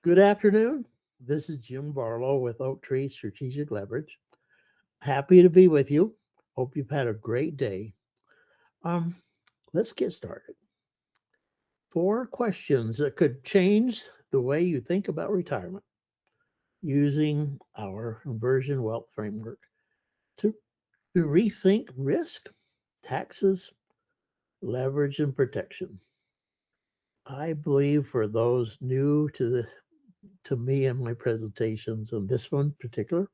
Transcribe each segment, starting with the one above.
Good afternoon. This is Jim Barlow with OakTree Strategic Leverage. Happy to be with you. Hope you've had a great day. Um, let's get started. Four questions that could change the way you think about retirement using our inversion wealth framework to, to rethink risk, taxes, leverage, and protection. I believe for those new to me and my presentations, and this one in particular,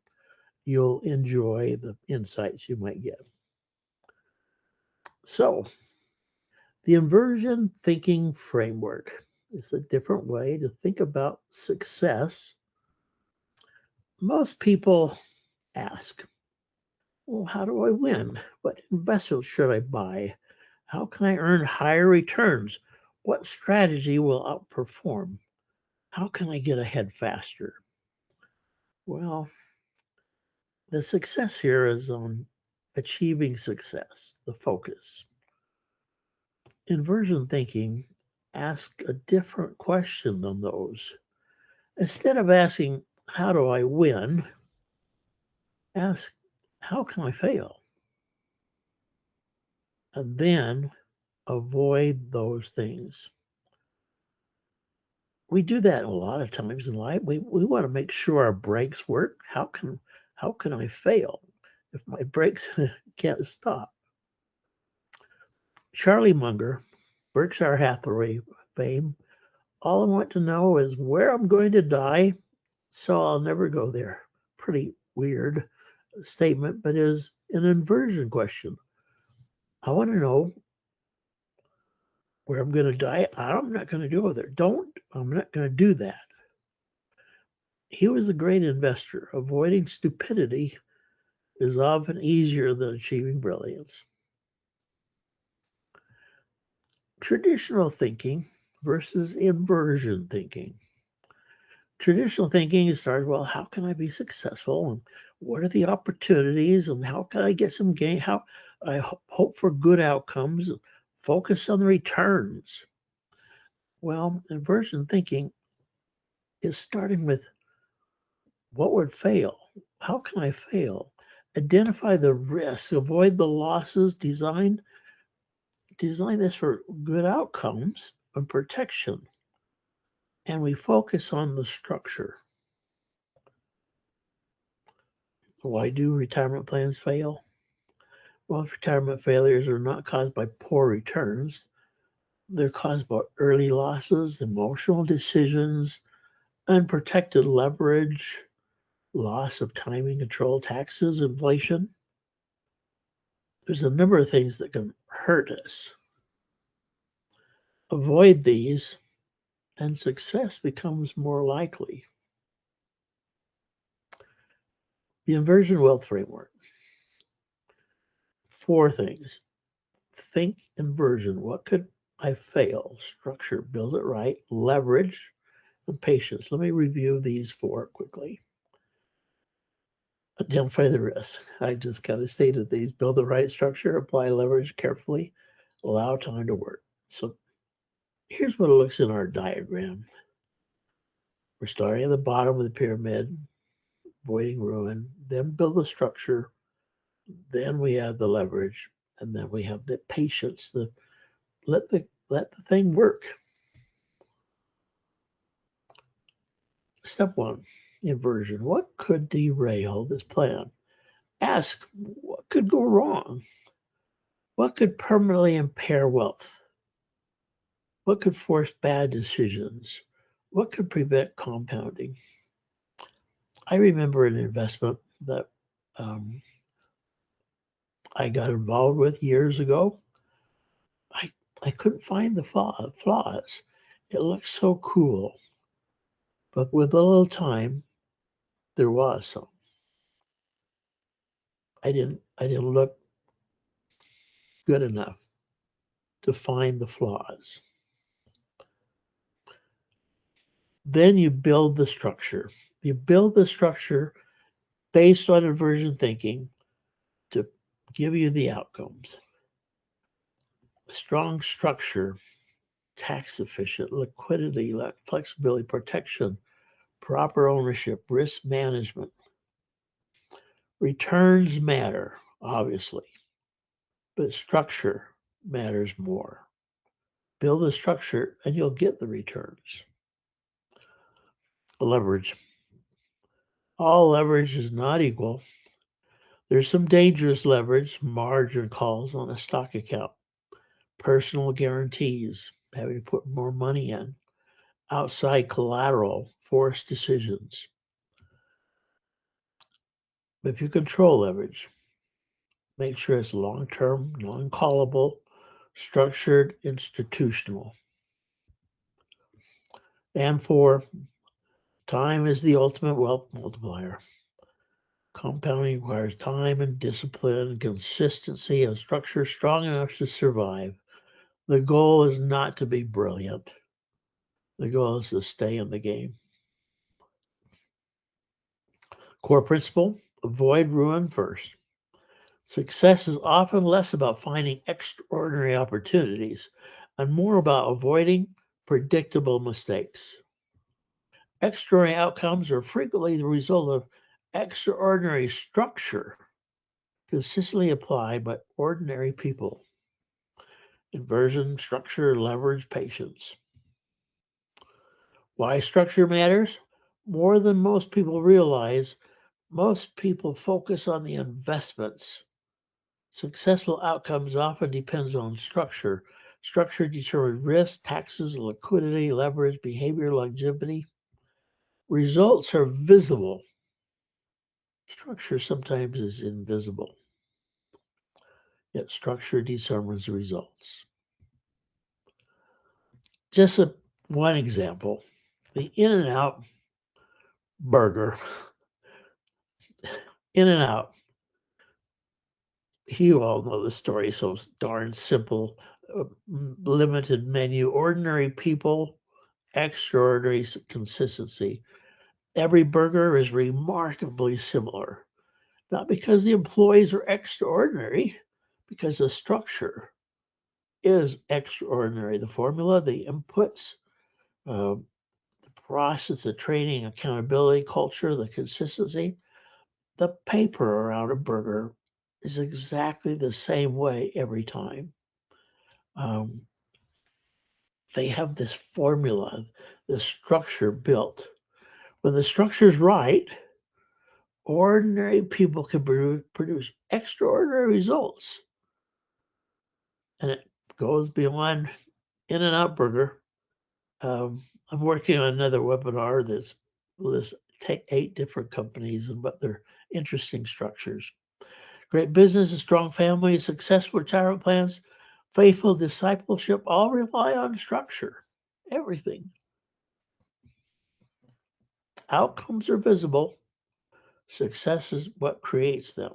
you'll enjoy the insights you might get. So, the inversion thinking framework is a different way to think about success. Most people ask, well, how do I win? What investments should I buy? How can I earn higher returns? What strategy will outperform? How can I get ahead faster? Well, the success here is on achieving success, the focus. Inversion thinking asks a different question than those. Instead of asking, how do I win? Ask, how can I fail? And then avoid those things. We do that a lot of times in life. We want to make sure our brakes work. How can I fail if my brakes can't stop? Charlie Munger, Berkshire Hathaway fame. All I want to know is where I'm going to die, so I'll never go there. Pretty weird statement, but is an inversion question. I want to know where I'm going to die. I'm not going to go there. I'm not going to do that. He was a great investor. Avoiding stupidity is often easier than achieving brilliance. Traditional thinking versus inversion thinking. Traditional thinking starts, well, how can I be successful? And what are the opportunities? And how can I get some gain? How I hope for good outcomes. Focus on the returns. Well, inversion thinking is starting with what would fail? How can I fail? Identify the risks, avoid the losses, design this for good outcomes and protection. And we focus on the structure. Why do retirement plans fail? Well, retirement failures are not caused by poor returns. They're caused by early losses, emotional decisions, unprotected leverage, loss of timing control, taxes, inflation. There's a number of things that can hurt us. Avoid these, and success becomes more likely. The inversion wealth framework. Four things. Think inversion. What could I fail? Structure, build it right, leverage, and patience. Let me review these four quickly. Identify the risk. I just kind of stated these. Build the right structure, apply leverage carefully, allow time to work. So here's what it looks in our diagram. We're starting at the bottom of the pyramid, avoiding ruin, then build the structure, then we have the leverage, and then we have the patience, the let the thing work. Step one, inversion. What could derail this plan? Ask what could go wrong? What could permanently impair wealth? What could force bad decisions? What could prevent compounding? I remember an investment that um, I got involved with years ago. I, I couldn't find the flaws. It looked so cool, but with a little time, there was some. I didn't look good enough to find the flaws. Then you build the structure. You build the structure based on inversion thinking to give you the outcomes. Strong structure, tax efficient, liquidity, flexibility, protection, proper ownership, risk management. Returns matter, obviously, but structure matters more. Build a structure and you'll get the returns. Leverage. All leverage is not equal. There's some dangerous leverage, margin calls on a stock account, personal guarantees, having to put more money in, outside collateral, forced decisions. But if you control leverage, make sure it's long-term, non-callable, structured, institutional. And 4, time is the ultimate wealth multiplier. Compounding requires time and discipline, consistency, and structure strong enough to survive. The goal is not to be brilliant. The goal is to stay in the game. Core principle, avoid ruin first. Success is often less about finding extraordinary opportunities and more about avoiding predictable mistakes. Extraordinary outcomes are frequently the result of extraordinary structure consistently applied by ordinary people. Inversion, structure, leverage, patience. Why structure matters? More than most people realize, most people focus on the investments. Successful outcomes often depends on structure. Structure determines risk, taxes, liquidity, leverage, behavior, longevity. Results are visible. Structure sometimes is invisible. Yet structure determines results. Just one example, the In-N-Out burger. In-N-Out. You all know the story, so it's darn simple. Limited menu, ordinary people, extraordinary consistency. Every burger is remarkably similar, not because the employees are extraordinary, because the structure is extraordinary. The formula, the inputs, the process, the training, accountability, culture, the consistency, the paper around a burger is exactly the same way every time. Um, they have this formula, the structure built. When the structure is right, ordinary people can produce extraordinary results. And it goes beyond In-N-Out Burger. I'm working on another webinar that's lists 8 different companies and what their interesting structures. Great business, a strong family, successful retirement plans, faithful discipleship all rely on structure. Everything. Outcomes are visible. Success is what creates them.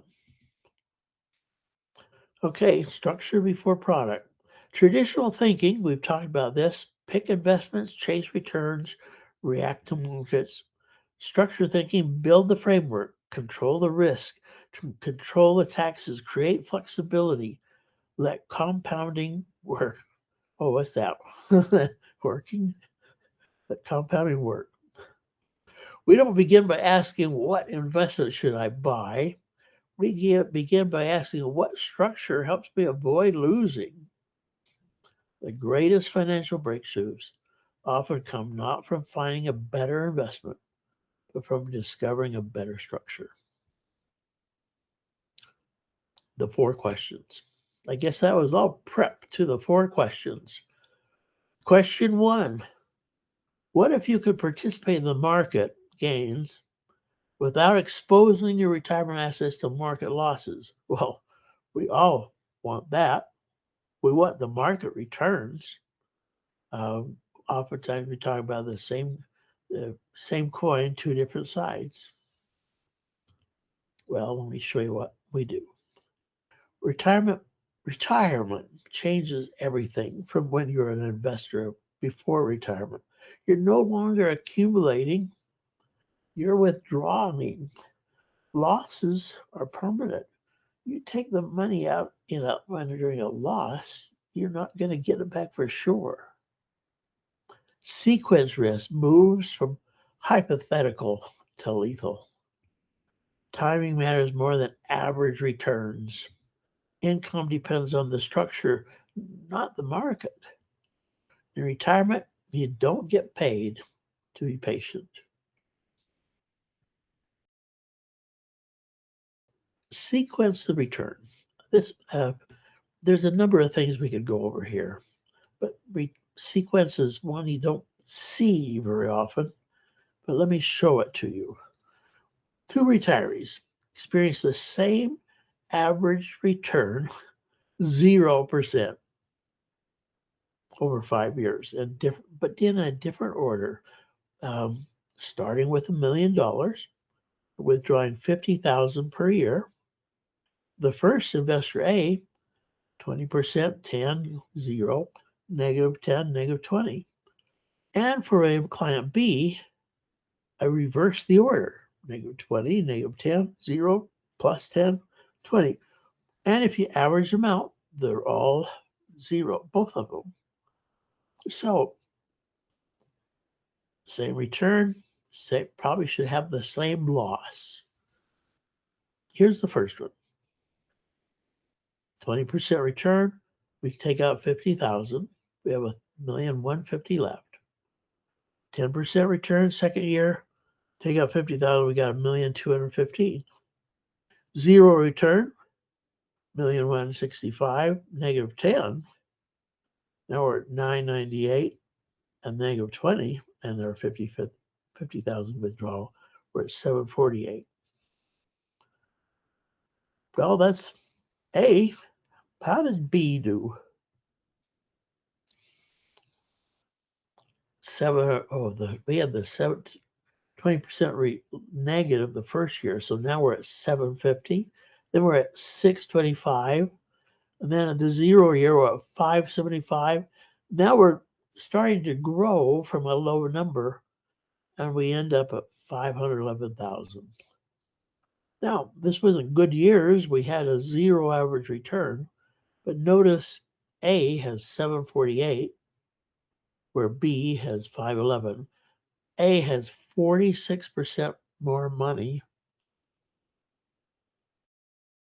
Okay, structure before product. Traditional thinking, we've talked about this, pick investments, chase returns, react to markets. Structure thinking, build the framework, control the risk, control the taxes, create flexibility, let compounding work. Oh, what's that? Working? Let compounding work. We don't begin by asking, what investment should I buy? We begin by asking, what structure helps me avoid losing? The greatest financial breakthroughs often come not from finding a better investment, but from discovering a better structure. The 4 questions. I guess that was all prep to the 4 questions. Question 1. What if you could participate in the market gains without exposing your retirement assets to market losses? Well, we all want that. We want the market returns. Oftentimes we talk about the same coin, 2 different sides. Well, let me show you what we do. Retirement changes everything from when you're an investor before retirement. You're no longer accumulating, you're withdrawing. Losses are permanent. You take the money out during a loss, you're not going to get it back for sure. Sequence risk moves from hypothetical to lethal. Timing matters more than average returns. Income depends on the structure, not the market. In retirement, you don't get paid to be patient. Sequence the return. This there's a number of things we could go over here, but sequence is one you don't see very often. But let me show it to you. Two retirees experience the same average return, 0% over 5 years, and but in a different order. Starting with $1 million, withdrawing 50,000 per year. The first investor A, 20%, 10, 0, negative 10, negative 20. And for a client B, I reverse the order, negative 20, negative 10, 0, plus 10, 20. And if you average them out, they're all 0, both of them. So same return, probably should have the same loss. Here's the first one. 20% return, we take out 50,000. We have $1,150,000 left. 10% return, second year, take out 50,000, we got $1,215,000. 0 return, $1,165,000, negative 10. Now we're at 998 and negative 20, and there are 50,000 withdrawal. We're at 748. Well, that's A. How did B do? 20% negative the first year, so now we're at 750. Then we're at 625, and then at the 0 year we're at 575. Now we're starting to grow from a low number, and we end up at 511,000. Now, this wasn't good years. We had a 0 average return, but notice A has 748, where B has 511. A has 46% more money,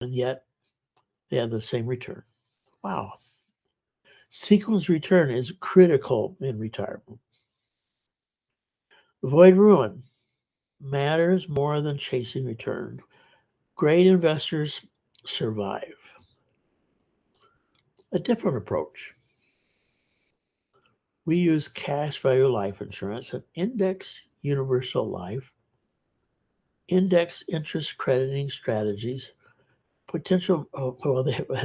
and yet they have the same return. Wow. Sequence return is critical in retirement. Avoid ruin matters more than chasing return. Great investors survive. A different approach. We use cash value life insurance and index universal life, index interest crediting strategies, potential,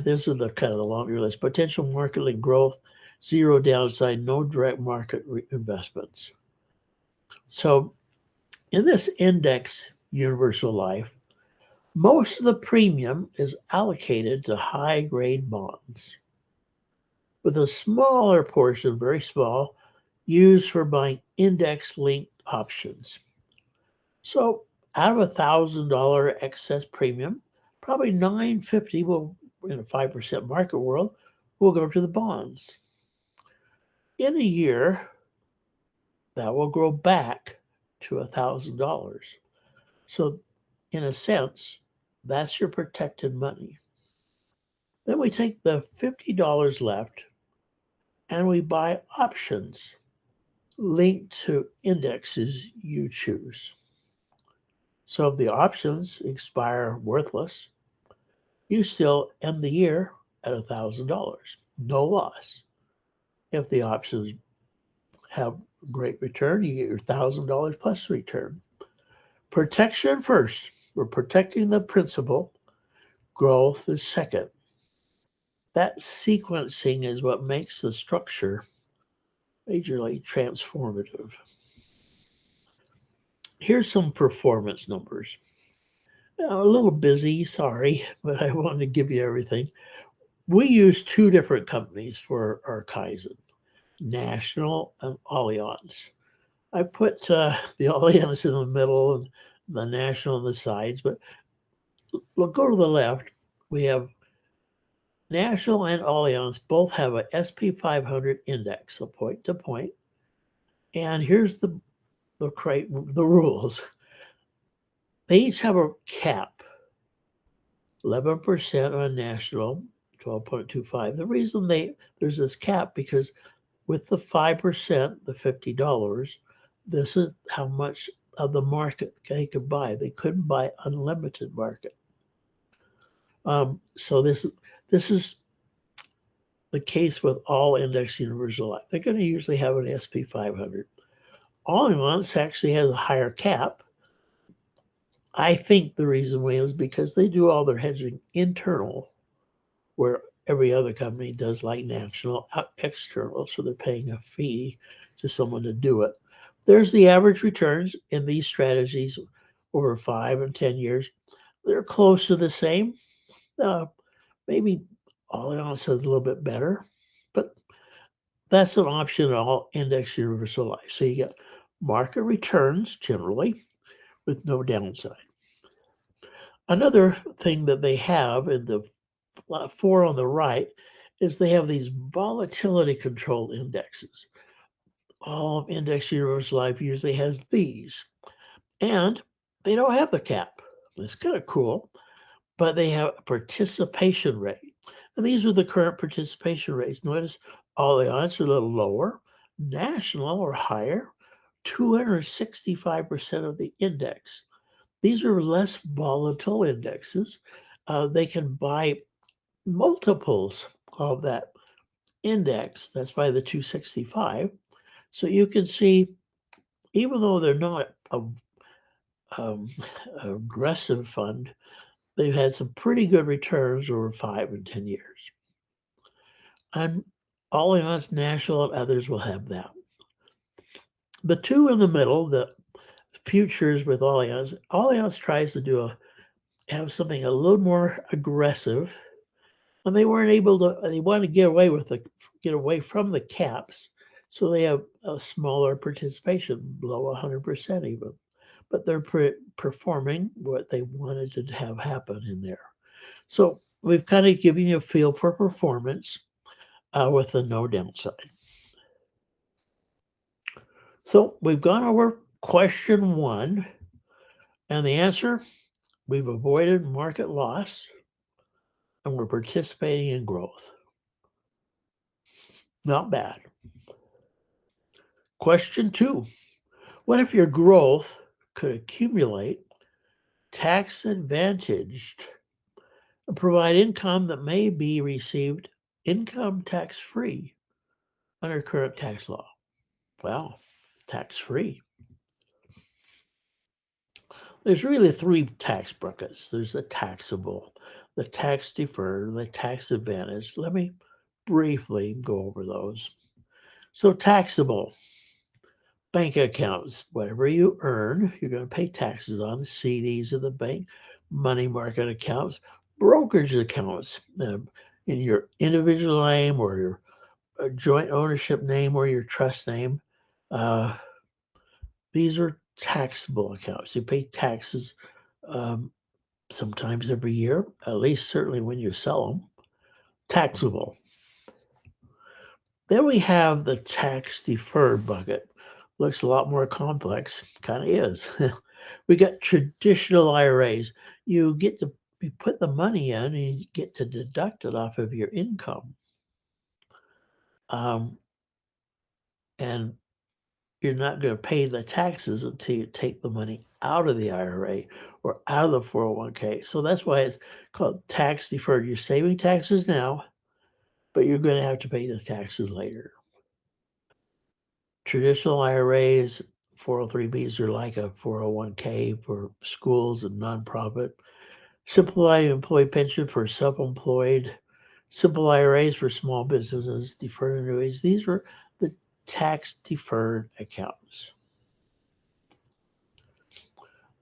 this is the kind of the longer list, potential market growth, 0 downside, no direct market investments. So in this index universal life, most of the premium is allocated to high grade bonds, with a smaller portion, very small, used for buying index linked options. So out of $1,000 excess premium, probably $950 will, in a 5% market world, will go to the bonds. In a year, that will grow back to $1,000. So in a sense, that's your protected money. Then we take the $50 left and we buy options linked to indexes you choose. So if the options expire worthless, you still end the year at $1,000. No loss. If the options have great return, you get your $1,000 plus return. Protection first. We're protecting the principal. Growth is second. That sequencing is what makes the structure majorly transformative. Here's some performance numbers. Now, a little busy, sorry, but I wanted to give you everything. We use 2 different companies for our Kaizen, National and Allianz. I put the Allianz in the middle and the National on the sides, but we'll go to the left. We have National and Allianz both have a SP 500 index, so point to point. And here's the the rules. They each have a cap, 11% on national, 12.25. The reason there's this cap because with the 5%, the $50, this is how much of the market they could buy. They couldn't buy unlimited market. So this is the case with all index universal life. They're going to usually have an SP 500. Allianz actually has a higher cap. I think the reason why is because they do all their hedging internal, where every other company does like national external, so they're paying a fee to someone to do it. There's the average returns in these strategies over 5 and 10 years. They're close to the same. Maybe Allianz is a little bit better, but that's an option in all index universal life. So you get market returns generally with no downside. Another thing that they have in the 4 on the right is they have these volatility control indexes. All index universal life usually has these, and they don't have the cap. It's kind of cool, but they have a participation rate. And these are the current participation rates. Notice Allianz are a little lower, national or higher, 265% of the index. These are less volatile indexes. They can buy multiples of that index. That's why the 265. So you can see, even though they're not um, aggressive fund, they've had some pretty good returns over 5 and 10 years. And Allianz National and others will have that. The two in the middle, the futures with Allianz tries to have something a little more aggressive, and they weren't able to. They want to get away from the caps, so they have a smaller participation, below 100% even. But they're performing what they wanted to have happen in there. So we've kind of given you a feel for performance with the no downside. So we've gone over question 1, and the answer: we've avoided market loss and we're participating in growth. Not bad. Question 2: what if your growth could accumulate tax advantaged and provide income that may be received income tax free under current tax law? Well, tax free. There's really 3 tax brackets. There's the taxable, the tax deferred, the tax advantaged. Let me briefly go over those. So taxable, bank accounts, whatever you earn, you're going to pay taxes on. The CDs of the bank, money market accounts, brokerage accounts in your individual name or your joint ownership name or your trust name. These are taxable accounts. You pay taxes sometimes every year, at least certainly when you sell them. Taxable. Then we have the tax deferred bucket. Looks a lot more complex, kind of is. We got traditional IRAs. You put the money in and you get to deduct it off of your income. And you're not going to pay the taxes until you take the money out of the IRA or out of the 401k. So that's why it's called tax deferred. You're saving taxes now, but you're going to have to pay the taxes later. Traditional IRAs, 403bs are like a 401k for schools and nonprofit. Simplified employee pension for self-employed. Simple IRAs for small businesses. Deferred annuities. These are the tax deferred accounts.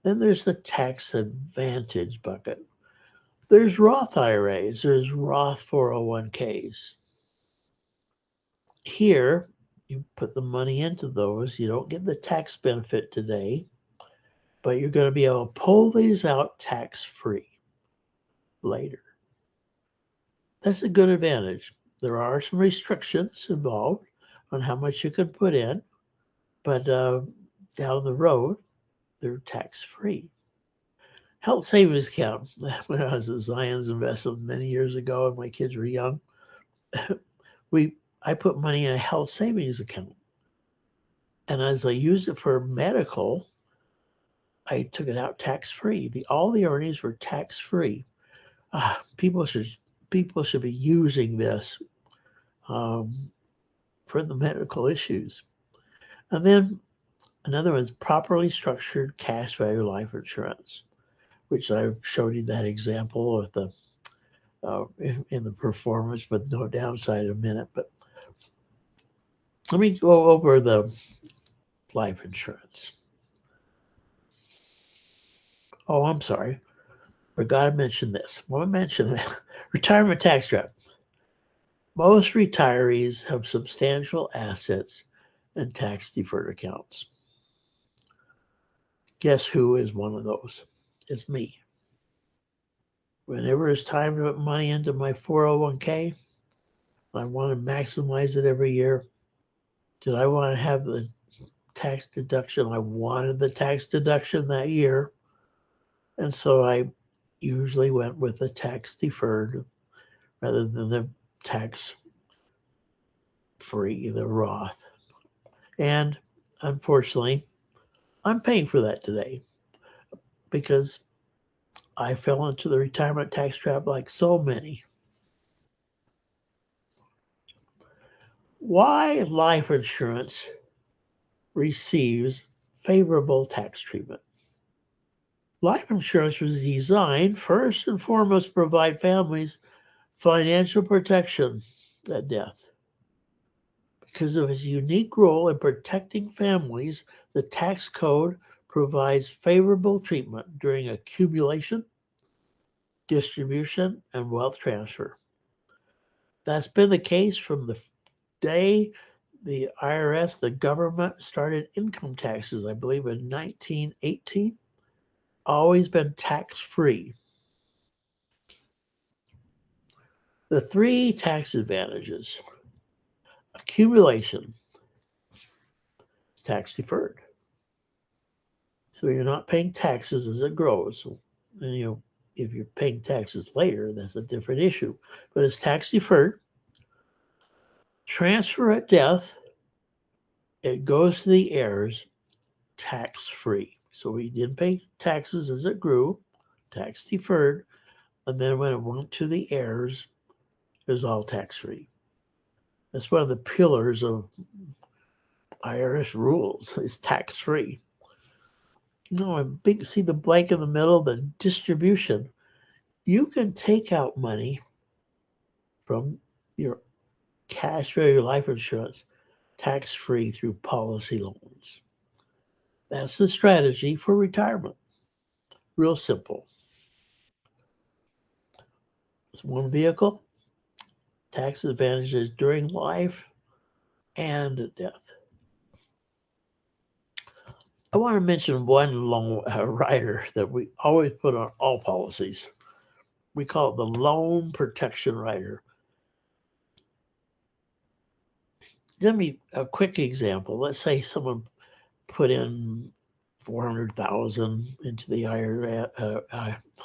Then there's the tax advantage bucket. There's Roth IRAs. There's Roth 401ks. Here, you put the money into those. You don't get the tax benefit today, but you're going to be able to pull these out tax-free later. That's a good advantage. There are some restrictions involved on how much you can put in, but down the road, they're tax-free. Health savings account. When I was at Zion's Investment many years ago and my kids were young, I put money in a health savings account. And as I used it for medical, I took it out tax-free. All the earnings were tax-free. People should be using this um, for the medical issues. And then another one is properly structured cash value life insurance, which I showed you that example of the in the performance with no downside in a minute. But let me go over the life insurance. Oh, I'm sorry. Forgot to mention this. I want to mention retirement tax trap. Most retirees have substantial assets and tax deferred accounts. Guess who is one of those? It's me. Whenever it's time to put money into my 401k, I want to maximize it every year. Did I want to have the tax deduction? I wanted the tax deduction that year. And so I usually went with the tax deferred rather than the tax free, the Roth. And unfortunately, I'm paying for that today because I fell into the retirement tax trap like so many. Why life insurance receives favorable tax treatment? Life insurance was designed first and foremost to provide families financial protection at death. Because of its unique role in protecting families, the tax code provides favorable treatment during accumulation, distribution, and wealth transfer. That's been the case from the day the IRS, the government, started income taxes, I believe in 1918. Always been tax-free. The three tax advantages. Accumulation, tax deferred. So you're not paying taxes as it grows. And, if you're paying taxes later, that's a different issue. But it's tax deferred. Transfer at death, it goes to the heirs tax free. So we didn't pay taxes as it grew, tax deferred. And then when it went to the heirs, it was all tax free. That's one of the pillars of IRS rules is tax free. See the blank in the middle, the distribution. You can take out money from your cash value life insurance tax free through policy loans. That's the strategy for retirement. Real simple. It's one vehicle, tax advantages during life and at death. I want to mention one loan rider that we always put on all policies. We call it the loan protection rider. Give me a quick example. Let's say someone put in 400,000 into the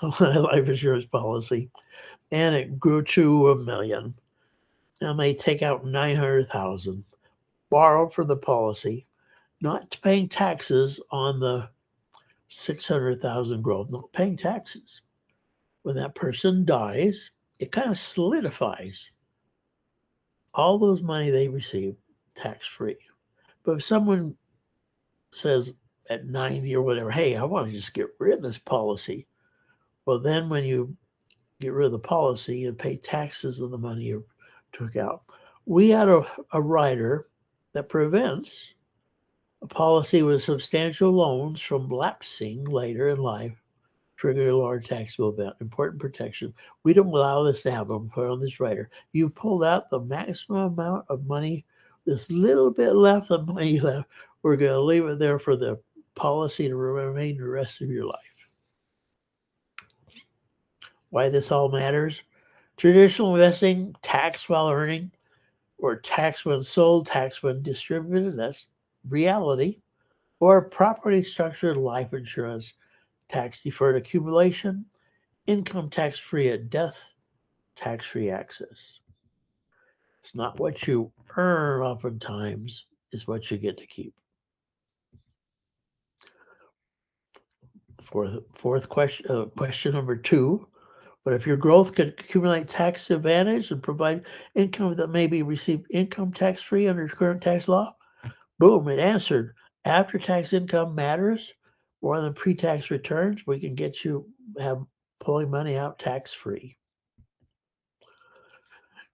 life insurance policy, and it grew to $1 million. And they take out 900,000, borrowed for the policy, not paying taxes on the 600,000 growth, not paying taxes. When that person dies, it kind of solidifies all those money they received tax free. But if someone says at 90 or whatever, hey, I want to just get rid of this policy, well, then when you get rid of the policy and pay taxes on the money you took out. We had a rider that prevents a policy with substantial loans from lapsing later in life, triggering a large taxable event. Important protection. We don't allow this to happen. Put on this rider. You pulled out the maximum amount of money, this little bit left of money left. We're going to leave it there for the policy to remain the rest of your life. Why this all matters? Traditional investing, tax while earning, or tax when sold, tax when distributed. That's reality. or properly structured life insurance, tax deferred accumulation, income tax free at death, tax free access. It's not what you earn oftentimes, it's what you get to keep. Fourth question, question number 2. But if your growth could accumulate tax advantage and provide income that may be received income tax free under current tax law, boom, it answered. After tax income matters more than pre tax returns. We can get you have pulling money out tax free.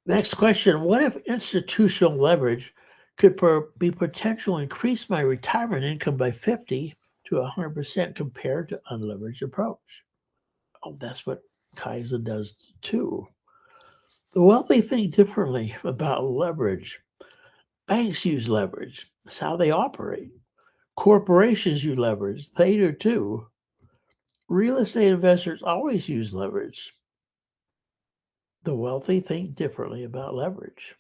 Next question. What if institutional leverage could be potential increase my retirement income by 50 to 100% compared to unleveraged approach? Oh, that's what Kaizen does too. The wealthy think differently about leverage. Banks use leverage. That's how they operate. Corporations use leverage. They do too. Real estate investors always use leverage. The wealthy think differently about leverage.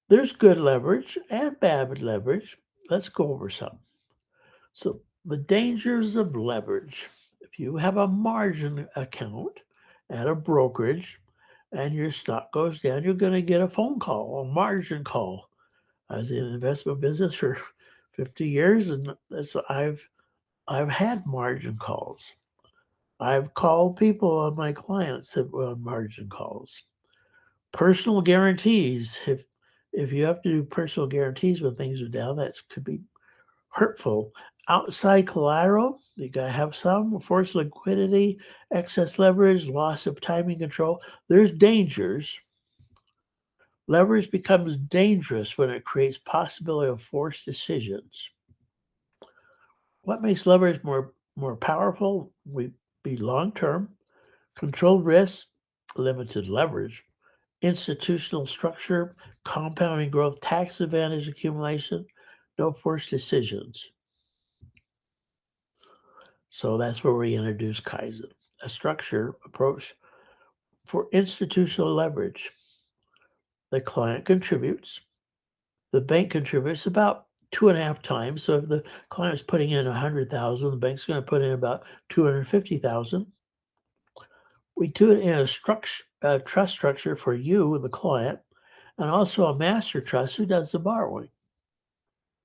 There's good leverage and bad leverage. Let's go over some. So, the dangers of leverage. If you have a margin account at a brokerage and your stock goes down, you're going to get a phone call, a margin call. I was in the investment business for 50 years, and I've had margin calls. I've called people on my clients that were on margin calls. Personal guarantees. If you have to do personal guarantees when things are down, that could be hurtful. Outside collateral, you gotta have some. Forced liquidity, excess leverage, loss of timing control. There's dangers. Leverage becomes dangerous when it creates possibility of forced decisions. What makes leverage more powerful? We be long term, controlled risk, limited leverage, institutional structure, compounding growth, tax advantage accumulation, no forced decisions. So that's where we introduce Kaizen, a structure approach for institutional leverage. The client contributes, the bank contributes about 2.5 times. So if the client's putting in 100,000, the bank's going to put in about 250,000. We do it in a trust structure for you, the client, and also a master trust who does the borrowing.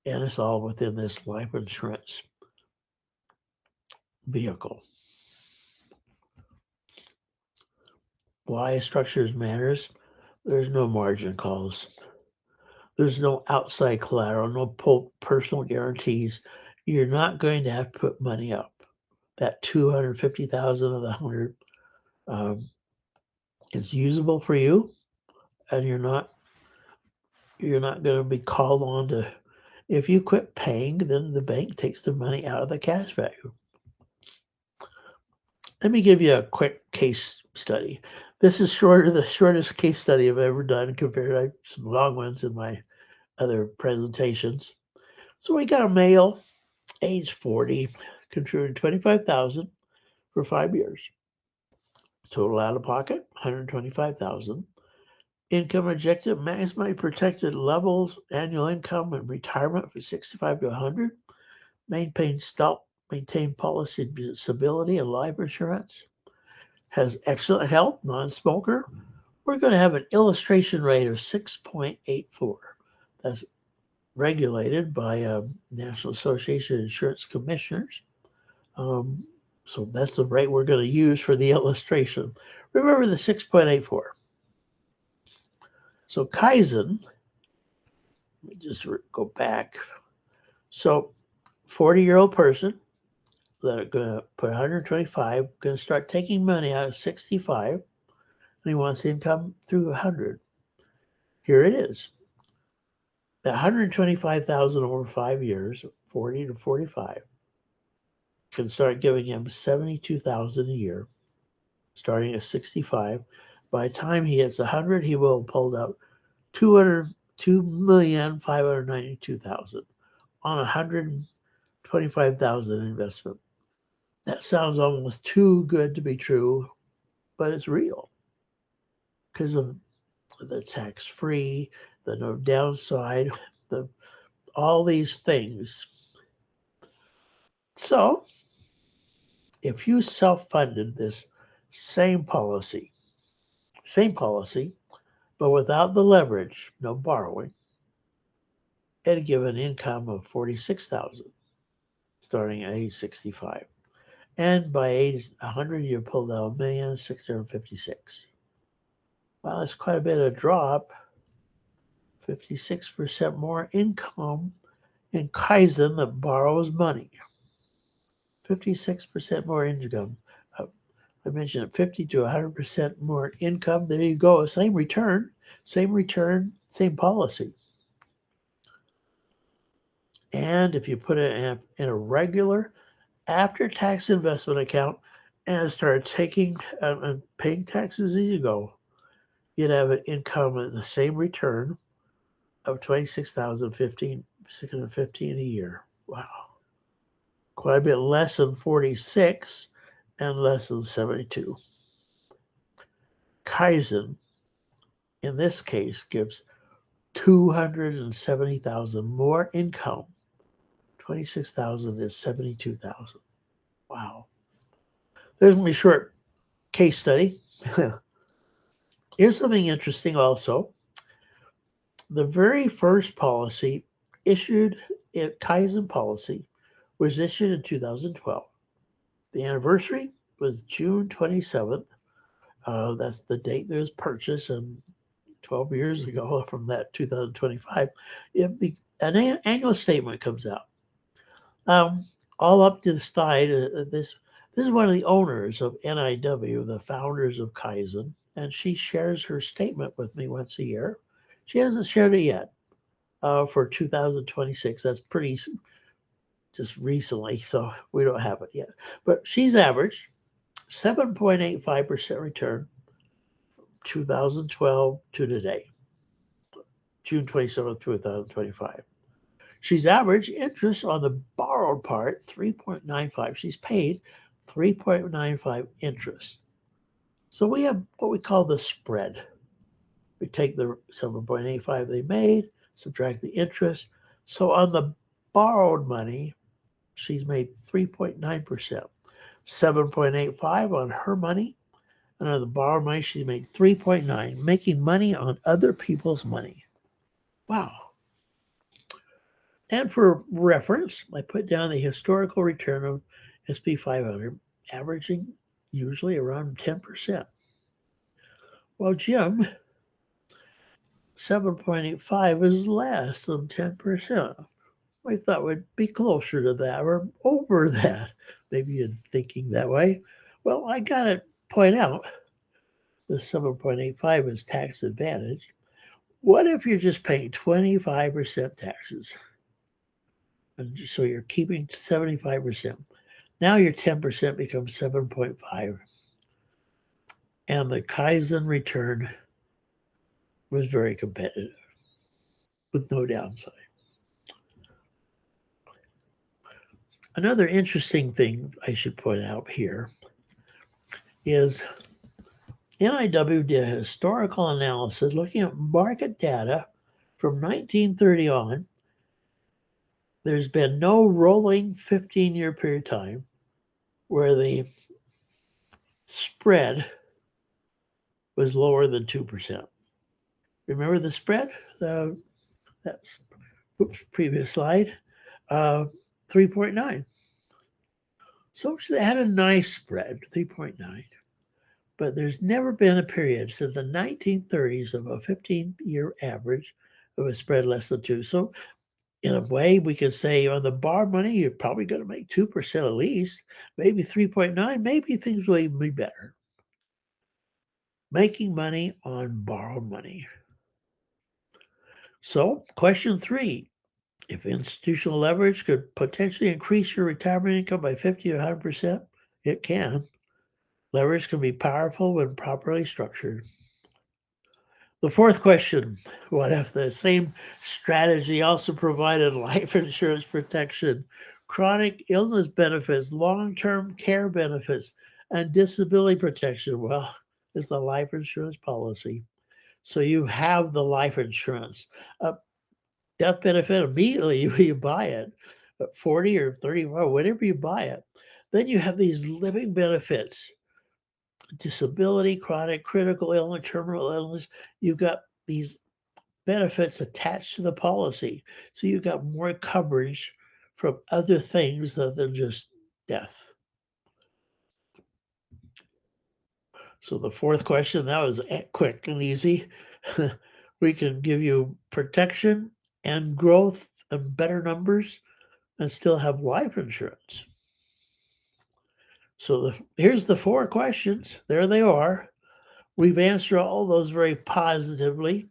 And it's all within this life insurance vehicle. Why structures matters? There's no margin calls. There's no outside collateral, no personal guarantees. You're not going to have to put money up. That 250,000 of the 100 um, is usable for you, and you're not going to be called on to. If you quit paying, then the bank takes the money out of the cash value. Let me give you a quick case study. This is the shortest case study I've ever done compared to some long ones in my other presentations. So we got a male, age 40, contributing 25,000 for 5 years. Total out of pocket, 125,000. Income objective, maximum protected levels, annual income and retirement for 65 to 100. Maintain policy disability and life insurance. Has excellent health, non-smoker. We're going to have an illustration rate of 6.84. That's regulated by National Association of Insurance Commissioners. So that's the rate we're going to use for the illustration. Remember the 6.84. So Kaizen, let me just go back. So 40-year-old person that are going to put 125, going to start taking money out of 65, and he wants income through 100. Here it is. The 125,000 over 5 years, 40 to 45, can start giving him 72,000 a year, starting at 65. By the time he hits 100, he will have pulled out 2,592,000 on 125,000 investment. That sounds almost too good to be true, but it's real because of the tax-free, the no downside, all these things. So if you self-funded this same policy, same policy, but without the leverage, no borrowing, it'd give an income of 46,000 starting at age 65. And by age 100, you pull out 1,656,000. Well, that's quite a bit of drop. 56% more income in Kaizen that borrows money. 56% more income. Uh, I mentioned it, 50 to 100% more income. There you go. Same return, same policy. And if you put it in a regular after-tax investment account and start taking and paying taxes as you go, you'd have an income at the same return of 26,615 a year. Wow. Quite a bit less than 46 and less than 72. Kaizen, in this case, gives 270,000 more income. 26,000 is 72,000. Wow. There's going to be a short case study. Here's something interesting also. The very first policy issued, Kaizen policy, was issued in 2012. The anniversary was June 27th. That's the date that was purchased, and 12 years ago from that 2025, an annual statement comes out. All up to the side, this is one of the owners of NIW, the founders of Kaizen, and she shares her statement with me once a year. She hasn't shared it yet for 2026. That's pretty just recently, so we don't have it yet. But she's averaged 7.85% return from 2012 to today, June 27th, 2025. She's averaged interest on the borrowed part, 3.95. She's paid 3.95 interest. So we have what we call the spread. We take the 7.85 they made, subtract the interest. So on the borrowed money, she's made 3.9%. 7.85 on her money, and on the borrowed money, she made 3.9, making money on other people's money. Wow. And for reference, I put down the historical return of SP 500, averaging usually around 10%. Well, Jim, 7.85 is less than 10%. I thought we'd be closer to that or over that. Maybe you're thinking that way. Well, I got to point out the 7.85 is tax advantage. What if you're just paying 25% taxes? And so you're keeping 75%. Now your 10% becomes 7.5. And the Kaizen return was very competitive with no downside. Another interesting thing I should point out here is NIW did a historical analysis looking at market data from 1930 on. There's been no rolling 15-year period of time where the spread was lower than 2%. Remember the spread? That's, previous slide. 3.9. So they had a nice spread, 3.9. But there's never been a period since the 1930s of a 15-year average of a spread less than 2. So in a way, we could say on the borrowed money, you're probably going to make 2% at least, maybe 3.9, maybe things will even be better. Making money on borrowed money. So question 3, if institutional leverage could potentially increase your retirement income by 50 to 100%, it can. Leverage can be powerful when properly structured. The fourth question, what if the same strategy also provided life insurance protection, chronic illness benefits, long-term care benefits, and disability protection? Well, it's the life insurance policy. So you have the life insurance. Death benefit, immediately you buy it. at 40 or 35, whenever you buy it, then you have these living benefits, disability, chronic, critical illness, terminal illness. You've got these benefits attached to the policy. So you've got more coverage from other things other than just death. So the fourth question, that was quick and easy. We can give you protection and growth and better numbers and still have life insurance. So here's the four questions. There they are. We've answered all those very positively.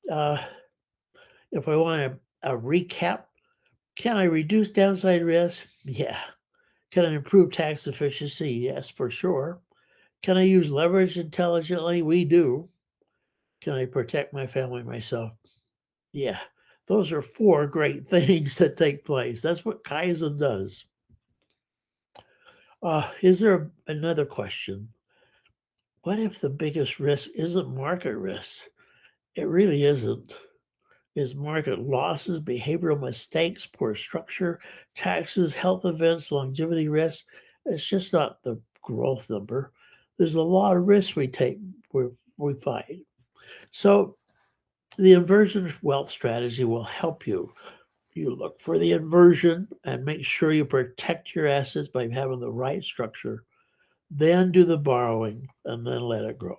If I want a recap, can I reduce downside risk? Yeah. Can I improve tax efficiency? Yes, for sure. Can I use leverage intelligently? We do. Can I protect my family and myself? Yeah. Those are four great things that take place. That's what Kaizen does. Is there another question? What if the biggest risk isn't market risk? It really isn't. Is market losses, behavioral mistakes, poor structure, taxes, health events, longevity risk? It's just not the growth number. There's a lot of risks we take, we find. So the inversion wealth strategy will help you. You look for the inversion and make sure you protect your assets by having the right structure. Then do the borrowing and then let it grow.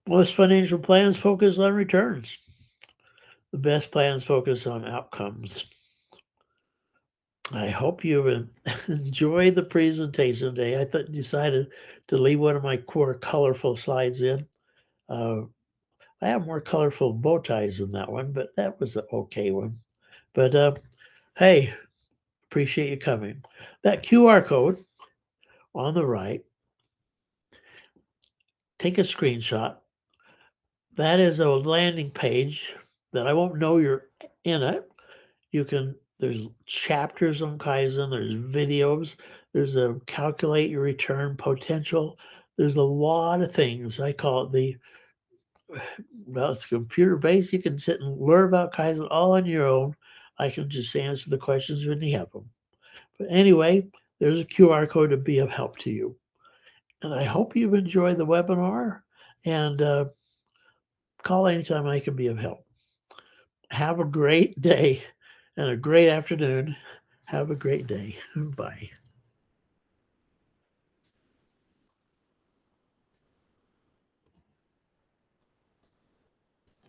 Most financial plans focus on returns. The best plans focus on outcomes. I hope you enjoyed the presentation today. I decided to leave one of my core colorful slides in. I have more colorful bow ties than that one, but that was an okay one. But hey, appreciate you coming. That QR code on the right, take a screenshot. That is a landing page that I won't know you're in it. There's chapters on Kaizen, there's videos, there's a calculate your return potential. There's a lot of things. I call it well, it's computer based. You can sit and learn about Kaizen all on your own. I can just answer the questions when you have them. But anyway, there's a QR code to be of help to you. And I hope you've enjoyed the webinar and call anytime I can be of help. Have a great day and a great afternoon. Have a great day. Bye.